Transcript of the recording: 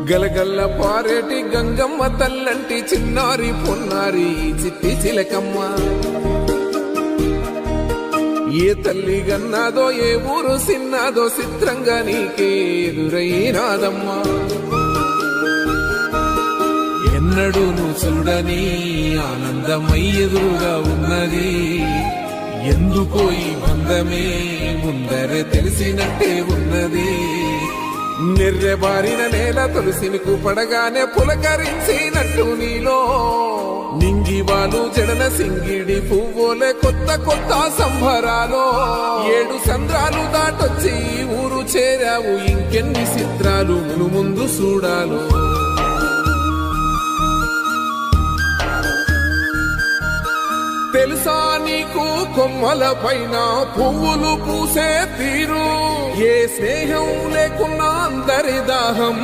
గలగల్ల పారేటి గంగమ్మ తల్లంటి చిన్నారి పొన్నారి చిట్టి చిలకమ్మ ఏ తల్లి గన్నాదో ఏ ఊరు సిన్నాదో చిత్రంగా నీకే ఎదురైనాదమ్మా ఎన్నడూ నువ్వు చూడని ఆనందమై ఎదురుగా ఉన్నది ఎందుకో ఈ బంధమే ముందరే తెలిసినట్టే ఉన్నది నిర్రెబారిన నేల తులసినికు పడగానే పులకరించినట్టు నీలో నింగివాలు జడన సింగిడి పువ్వులే కొత్త కొత్త సంబరాలో 7 సంద్రాలు దాటొచ్చి ఊరు చేరావు ఇంకెన్ని చిత్రాలు ముందు చూడాలో తెలుసా నీకు కొమ్మల పైన పువ్వులు పూసే తీరు ఏ స్నేహం లేకున్నా అందరి దాహం